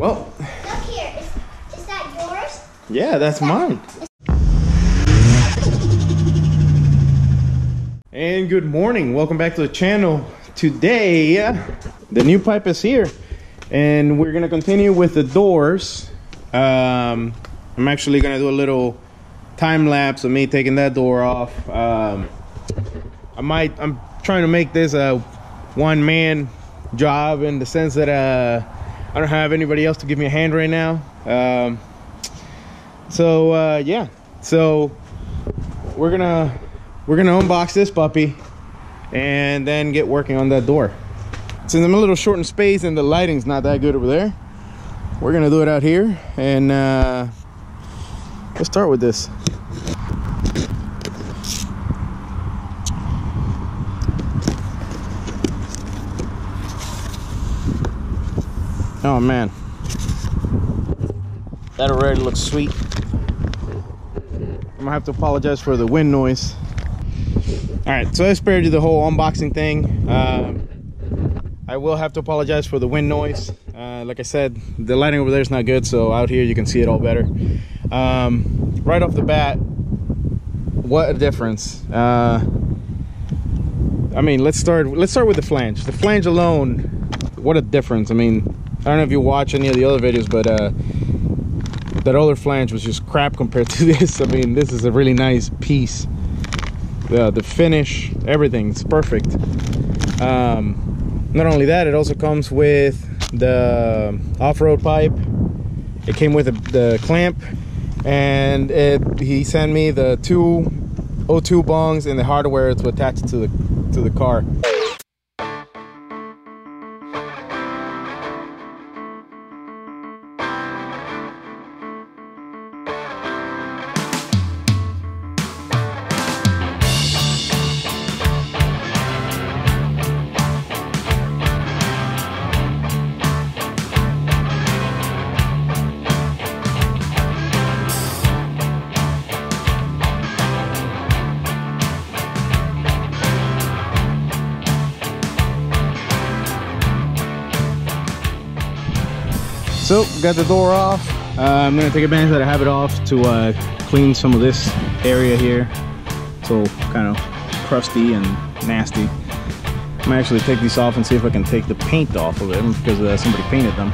Well. Look here. Is that yours? Yeah, that's mine. And good morning. Welcome back to the channel. Today, the new pipe is here. And we're going to continue with the doors. I'm actually going to do a little time lapse of me taking that door off. I'm trying to make this a one-man job in the sense that I don't have anybody else to give me a hand right now. Yeah, so we're gonna unbox this puppy and then get working on that door. Since I'm a little short in space and the lighting's not that good over there, we're gonna do it out here. And let's start with this. Oh man, that already looks sweet. I'm gonna have to apologize for the wind noise. All right, so I spared you the whole unboxing thing. I will have to apologize for the wind noise. Like I said, the lighting over there is not good, so out here you can see it all better. Right off the bat, what a difference. I mean, let's start with the flange. The flange alone, what a difference. I mean, I don't know if you watch any of the other videos, but that other flange was just crap compared to this. I mean, this is a really nice piece. The finish, everything's perfect. Not only that, it also comes with the off-road pipe. It came with the clamp, and he sent me the 2 O2 bongs and the hardware to attach it to the car. So, got the door off. I'm gonna take advantage that I have it off to clean some of this area here. So, kind of crusty and nasty. I'm gonna actually take these off and see if I can take the paint off of them because somebody painted them.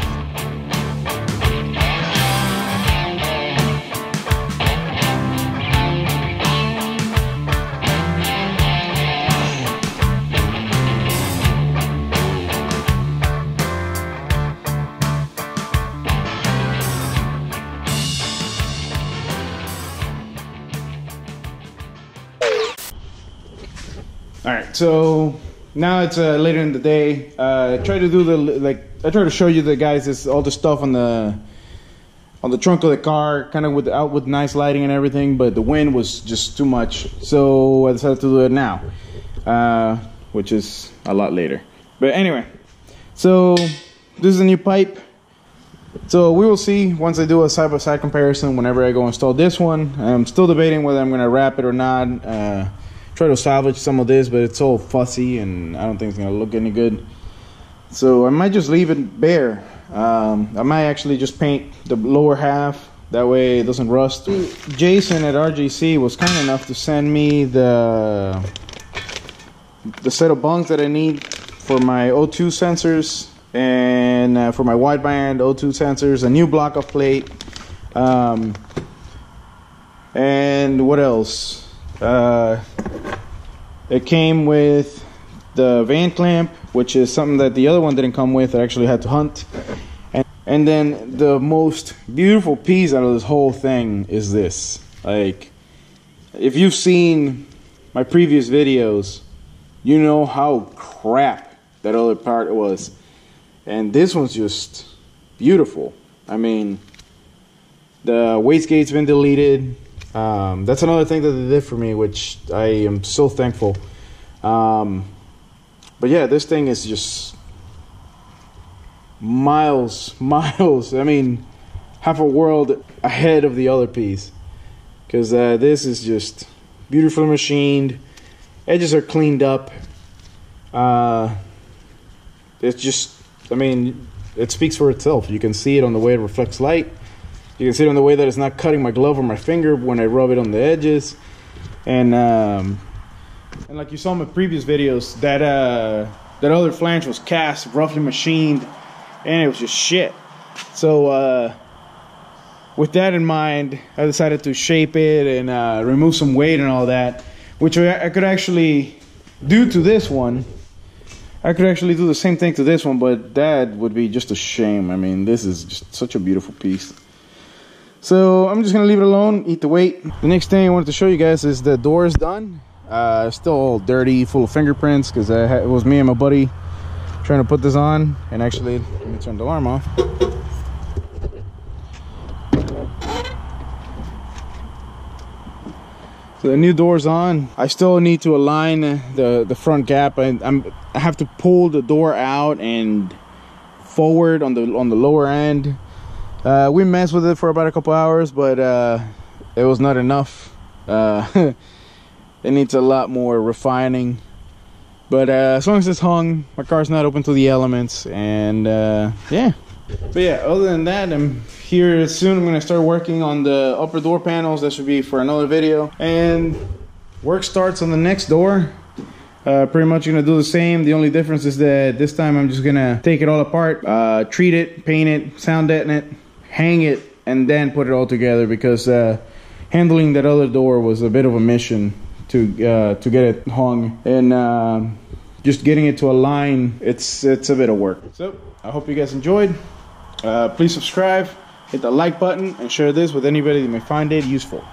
All right, so now it's later in the day. I try to do I try to show you the guys all the stuff on the trunk of the car, kind of with nice lighting and everything, but the wind was just too much, so I decided to do it now, which is a lot later. But anyway, so this is a new pipe. So we will see once I do a side-by-side comparison whenever I go install this one. I'm still debating whether I'm gonna wrap it or not. Try to salvage some of this, but it's all fussy and I don't think it's gonna look any good. So I might just leave it bare. I might actually just paint the lower half, that way it doesn't rust. Jason at RJC was kind enough to send me the set of bungs that I need for my O2 sensors and for my wideband O2 sensors, a new block of plate, and what else? It came with the van clamp, which is something that the other one didn't come with. I actually had to hunt. And then the most beautiful piece out of this whole thing is this. Like, if you've seen my previous videos, you know how crap that other part was. And this one's just beautiful. I mean, the wastegate's been deleted. That's another thing that they did for me, which I am so thankful. But yeah, this thing is just miles, I mean, half a world ahead of the other piece. Because this is just beautifully machined. Edges are cleaned up. It's just, I mean, it speaks for itself. You can see it on the way it reflects light. You can see it on the way that it's not cutting my glove or my finger when I rub it on the edges. And like you saw in my previous videos, that other flange was cast, roughly machined, and it was just shit. So with that in mind, I decided to shape it and remove some weight and all that, which I could actually do to this one. I could actually do the same thing to this one, but that would be just a shame. I mean, this is just such a beautiful piece. So I'm just gonna leave it alone, eat the weight. The next thing I wanted to show you guys is the door is done. Still all dirty, full of fingerprints, because it was me and my buddy trying to put this on. And actually, let me turn the alarm off. So the new door's on. I still need to align the front gap. I have to pull the door out and forward on the lower end. We messed with it for about a couple hours, but it was not enough. It needs a lot more refining. But as long as it's hung, my car's not open to the elements, and yeah. But yeah, other than that, I'm here soon. I'm gonna start working on the upper door panels. That should be for another video. And work starts on the next door. Pretty much gonna do the same. The only difference is that this time I'm just gonna take it all apart, treat it, paint it, sound deaden it, hang it, and then put it all together, because handling that other door was a bit of a mission to get it hung, and just getting it to align, it's a bit of work. So I hope you guys enjoyed. Please subscribe, hit the like button, and share this with anybody that may find it useful.